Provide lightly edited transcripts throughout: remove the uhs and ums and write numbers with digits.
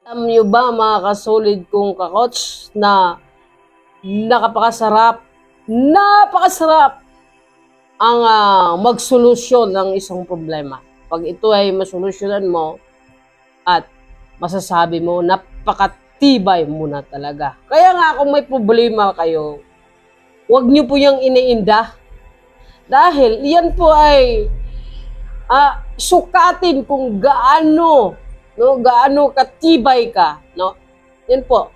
Alam nyo ba mga kasolid kong kakots na napakasarap ang magsolusyon ng isang problema. Pag ito ay masolusyonan mo at masasabi mo, napakatibay mo na talaga. Kaya nga kung may problema kayo, huwag nyo po yung iniinda. Dahil yan po ay sukatin kung gaano katibay ka, no? Yan po.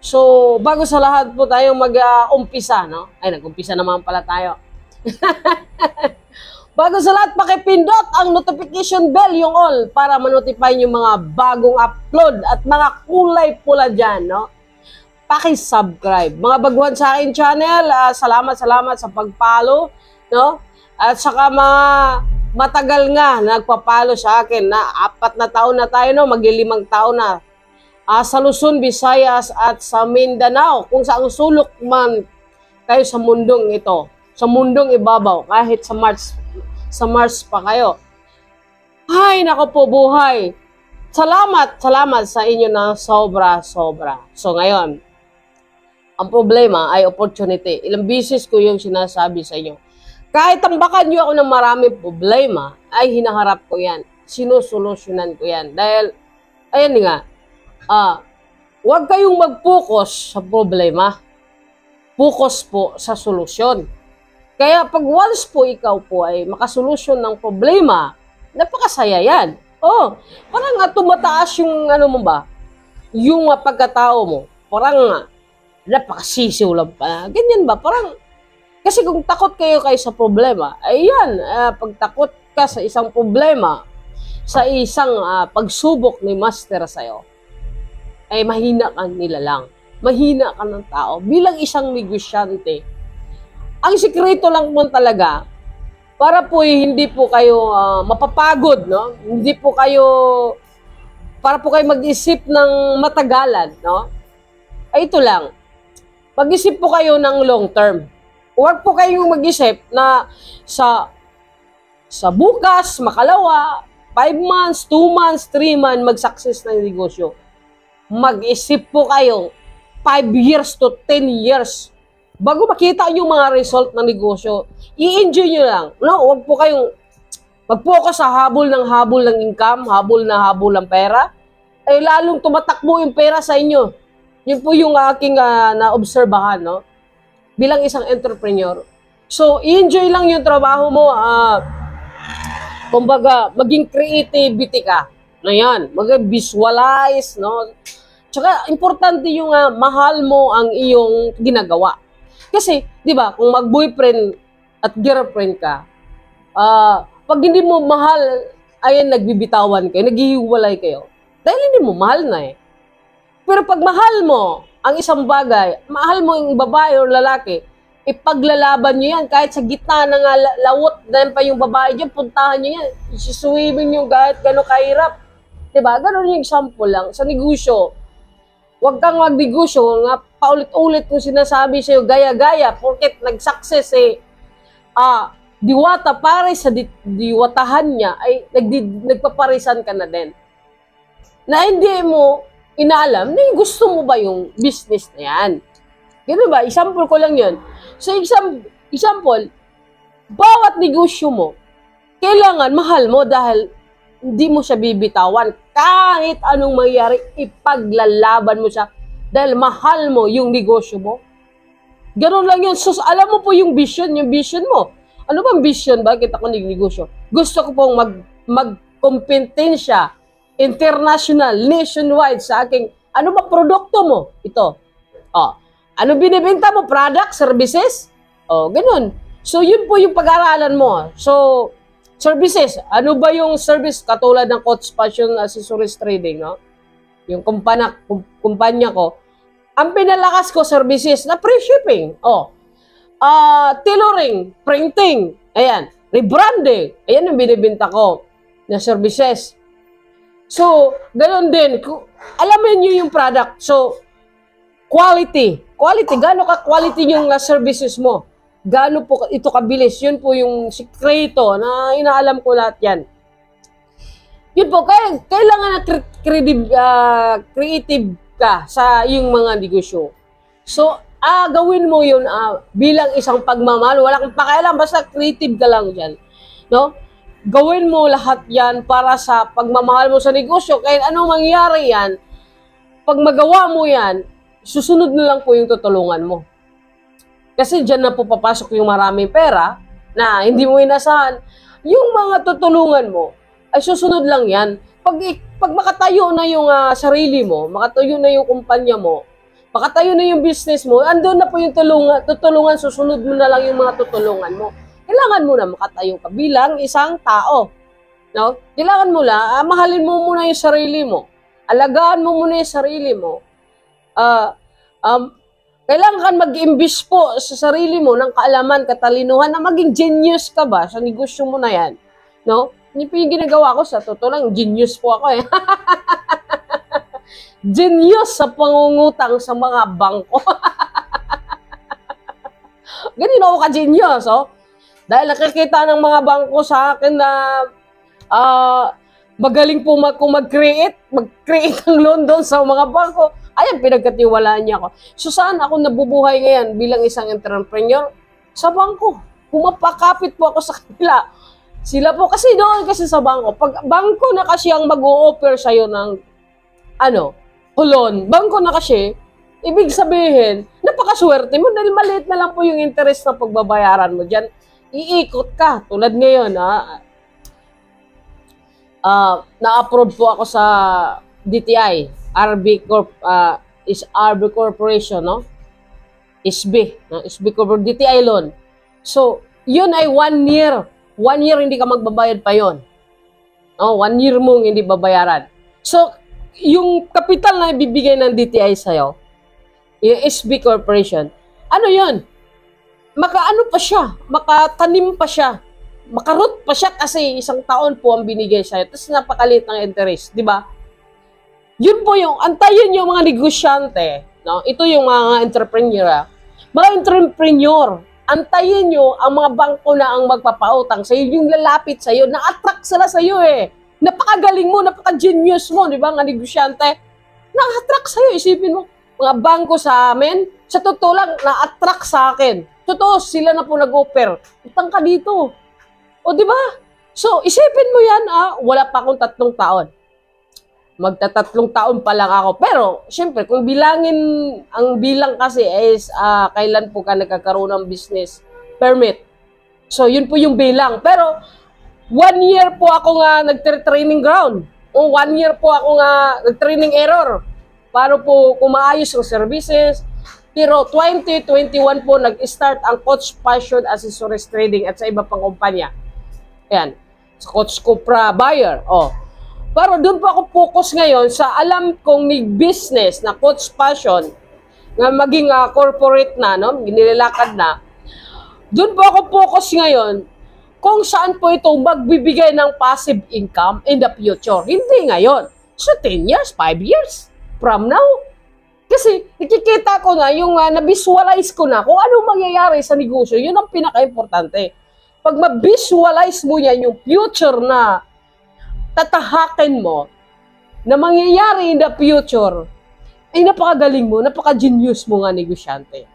So, bago sa lahat po tayo mag-umpisa, no? Ay, nag-umpisa naman pala tayo. Bago sa lahat, pakipindot ang notification bell, yung all, para ma-notify yung mga bagong upload at mga kulay pula dyan, no? Paki-subscribe. Mga baguhan sa akin channel, salamat sa pag-follow, no? At saka mga matagal nga nagpapalo sa akin na 4 na taon na tayo, no? Mag-5 taon na. Sa Luzon, Visayas at sa Mindanao, kung saan sulok man kayo sa mundong ito, sa mundong ibabaw, kahit sa Mars pa kayo. Ay, nako po buhay. Salamat sa inyo na sobra. So ngayon, ang problema ay opportunity. Ilang beses ko yung sinasabi sa inyo. Kahit tambakan nyo ako ng maraming problema, ay hinaharap ko yan. Sinusolusyonan ko yan. Dahil, ayan nga, huwag kayong mag-focus sa problema. Focus po sa solusyon. Kaya pag once po ikaw po ay makasolusyon ng problema, napakasaya yan. Parang nga tumataas yung mo ba? Yung pagkatao mo. Parang napakasisiw lang pa. Ganyan ba? Parang, kasi kung takot kayo sa problema, ayan, pag takot ka sa isang problema, sa isang pagsubok ni Master sa'yo, ay mahina ka nila lang. Mahina ka ng tao. Bilang isang negosyante, ang sikreto lang mo talaga, para po hindi po kayo mapapagod, no? Hindi po kayo, para po kayo mag-isip ng matagalan, no? Ay ito lang, mag-isip po kayo ng long term. Huwag po kayong mag-isip na sa bukas, makalawa, 5 months, 2 months, 3 months, mag-success na yung negosyo. Mag-isip po kayo 5 years to 10 years. Bago makita yung mga result ng negosyo, i-enjoy nyo lang. No? Huwag po kayong mag-focus sa habol ng income, habol ng pera. Ay lalong tumatakbo yung pera sa inyo. Yun po yung aking na-obserbahan, no? Bilang isang entrepreneur. So, enjoy lang yung trabaho mo. Kumbaga, maging creativity ka. Na yan, mag-visualize, no? Tsaka, importante yung mahal mo ang iyong ginagawa. Kasi, di ba, kung mag-boyfriend at girlfriend ka, pag hindi mo mahal, ayan, nagbibitawan kayo, naghihiwalay kayo. Dahil hindi mo mahal na eh. Pero pag mahal mo ang isang bagay, mahal mo yung babae o lalaki, ipaglalaban nyo yan. Kahit sa gitna ng lawot na pa yung babae dyan, puntahan nyo yan. Isusuwimin nyo kahit gano'ng kahirap. Diba? Gano'n yung example lang. Sa negosyo, huwag kang magnegosyo nga paulit-ulit kung sinasabi sa'yo, gaya-gaya, porket nag-success diwata pare sa diwatahan niya, ay nagpaparisan ka na din. Na hindi mo inaalam na yung gusto mo ba yung business na yan. Gano'n ba? Example ko lang yun. So, example, bawat negosyo mo, kailangan mahal mo dahil hindi mo siya bibitawan. Kahit anong mangyari, ipaglalaban mo siya dahil mahal mo yung negosyo mo. Gano'n lang yun. So, alam mo po yung vision mo. Ano bang vision? Bakit ako negosyo? Gusto ko pong magkompetensya international, nationwide sa aking, ano ba produkto mo? Ito. Ano binibenta mo? Product, services? Ganun. So, yun po yung pag-aaralan mo. So, services. Ano ba yung service? Katulad ng Coach Fashion Accessories Trading, no? Yung kumpanya ko. Ang pinalakas ko, services na free shipping. Tailoring, printing. Ayan. Rebranding. Ayan yung binibenta ko na services. So, ganoon din. Alamin nyo yung product. So, quality. Gaano ka-quality yung services mo? Gaano po ito kabilis? Yun po yung sikreto na inaalam ko lahat yan. Yun po, kailangan na creative ka sa yung mga negosyo. So, gawin mo yun bilang isang pagmamahal. Wala kang pakialam, basta creative ka lang dyan. No? Gawin mo lahat yan para sa pagmamahal mo sa negosyo. Kaya anong mangyari yan, pag magawa mo yan, susunod na lang po yung tutulungan mo. Kasi dyan na po papasok yung maraming pera na hindi mo inasahan. Yung mga tutulungan mo, ay susunod lang yan. Pag makatayo na yung sarili mo, makatayo na yung kumpanya mo, makatayo na yung business mo, andun na po yung tutulungan, susunod mo na lang yung mga tutulungan mo. Kailangan mo na makatayo ka bilang isang tao. No? Kailangan mo na, mahalin mo muna yung sarili mo. Alagaan mo muna yung sarili mo. Kailangan ka mag-imbis po sa sarili mo ng kaalaman, katalinuhan na maging genius ka ba sa negosyo mo na yan. No? Hindi po yung ginagawa ko, sa totoo lang, genius po ako eh. Genius sa pangungutang sa mga bangko. Ganyan ako ka-genius, oh. Dahil nakikita ng mga bangko sa akin na magaling po mag-create ng loan doon sa mga bangko. Ayan, pinagkatiwalaan niya ako. So, saan ako nabubuhay ngayon bilang isang entrepreneur? Sa bangko. Pumapakapit po ako sa kanila. Sila po, kasi doon kasi sa bangko, pag bangko na kasi ang mag-o-offer sa'yo ng, loan, bangko na kasi, ibig sabihin, napakaswerte mo dahil maliit na lang po yung interest na pagbabayaran mo dyan. Iikot ka, tulad ngayon, na-approve po ako sa DTI, RB Corporation, no? SB Corporation, DTI loan. So, yun ay 1 year. 1 year hindi ka magbabayad pa yon. 1 year mong hindi babayaran. So, yung kapital na ibibigay ng DTI sa'yo, yung SB Corporation, ano yun? Makaano pa siya, makatanim pa siya, makarot pa siya kasi isang taon po ang binigay sa'yo. Tapos napakalit ng interest, di ba? Yun po yung, antayin yung mga negosyante, no? Ito yung mga entrepreneur, mga entrepreneur, antayin nyo ang mga bangko na ang magpapautang sa'yo, yung lalapit sa'yo, na-attract sila sa'yo eh. Napakagaling mo, napaka-genius mo, di ba, nga negosyante? Na-attract sa'yo, isipin mo, mga bangko sa amin, sa totoo lang, na-attract sa akin. Totoo, sila na po nag-offer. Utang ka dito. O, di ba? So, isipin mo yan, wala pa akong 3 taon. Magta-3 taon pa lang ako. Pero, syempre, kung bilangin, ang bilang kasi is kailan po ka nagkakaroon ng business permit. So, yun po yung bilang. Pero, 1 year po ako nga nag-training ground. O 1 year po ako nga nag-training error. Para po kumaayos ang services. Pero, 2021 po nag-start ang Coach Passion Accessories Trading at sa iba pang kumpanya. Ayan. Sa Coach Cupra Buyer. Pero doon po ako focus ngayon sa alam kong business na Coach Passion, na maging corporate na, no? Nilalakad na. Doon po ako focus ngayon kung saan po ito magbibigay ng passive income in the future. Hindi ngayon. So 10 years, 5 years from now. Kasi nakikita ko na yung na-visualize ko na kung anong mangyayari sa negosyo. Yun ang pinaka-importante. Pag ma-visualize mo yan yung future na tatahakin mo na mangyayari in the future, ay napakagaling mo, napaka-genius mo nga negosyante.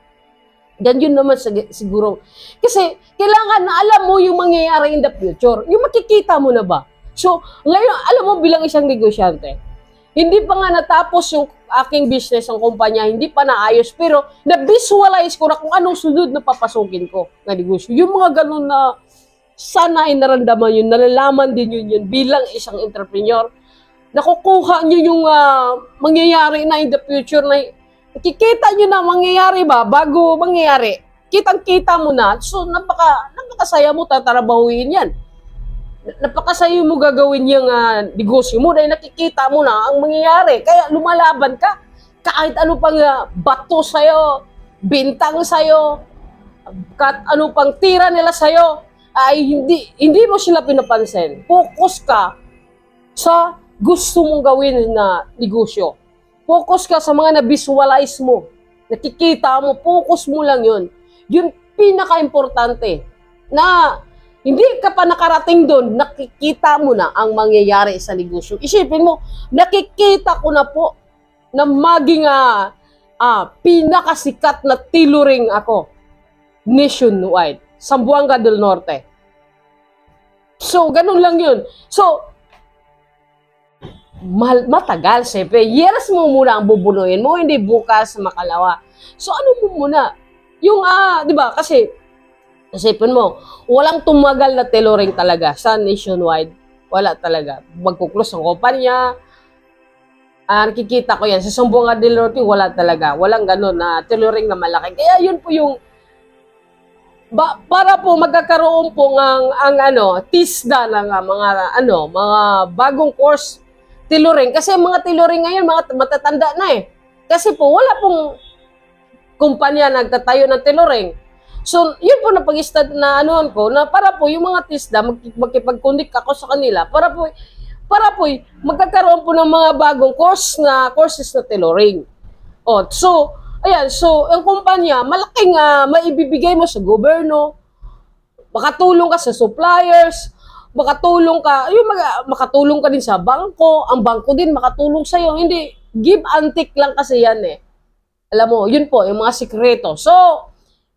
Dan yun naman siguro. Kasi kailangan na alam mo yung mangyayari in the future. Yung makikita mo na ba? So, ngayon, alam mo bilang isang negosyante, hindi pa nga natapos yung aking business, ang kumpanya, hindi pa naayos, pero na-visualize ko na kung anong sunod na papasukin ko na negosyo. Yung mga ganun na sana ay naramdaman yun, nalalaman din yun bilang isang entrepreneur. Nakukuha nyo yung mangyayari na in the future na nakikita nyo na mangyayari ba bago mangyayari. Kitang-kita mo na. So, napakasaya mo tatrabahuin yan. Napakasaya mo gagawin yung negosyo mo dahil nakikita mo na ang mangyayari. Kaya lumalaban ka. Kahit ano pang bato sa'yo, bintang sa'yo, kahit ano pang tira nila sa'yo, ay hindi mo sila pinapansin. Focus ka sa gusto mong gawin na negosyo. Focus ka sa mga na-visualize mo. Nakikita mo, focus mo lang yun. Yun pinaka-importante na Hindi ka pa nakarating doon, nakikita mo na ang mangyayari sa negosyo. Isipin mo, nakikita ko na po na maging pinakasikat na tailoring ako nationwide, Zamboanga del Norte. So, ganun lang yun. So, matagal, siyempre. Years mo muna ang bubunuin mo, hindi bukas makalawa. So, ano mo muna? Yung, di ba, kasi, isipin mo, walang tumagal na tailoring talaga sa nationwide. Wala talaga. Magkuklose ng kumpanya. Nakikita ko yan. Sa Zamboanga del Norte, wala talaga. Walang ganun na tailoring na malaki. Kaya yun po yung para po magkakaroon po ang TISDA ng mga bagong course tailoring. Kasi mga tailoring ngayon, mga matatanda na eh. Kasi po, wala pong kumpanya nagtatayo ng tailoring. So, yun po na pag-stud na ko, na para po yung mga TISDA, magkipag-connect ako sa kanila, para po magkakaroon po ng mga bagong courses na tailoring. So, ayan, so, ang kumpanya, malaking maibibigay mo sa gobyerno, makatulong ka sa suppliers, makatulong ka din sa bangko, ang bangko din makatulong sa'yo. Hindi, give and take lang kasi yan eh. Alam mo, yun po, yung mga sikreto. So,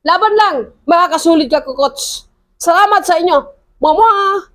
laban lang, makakasulit ka, Coach. Salamat sa inyo. Mama!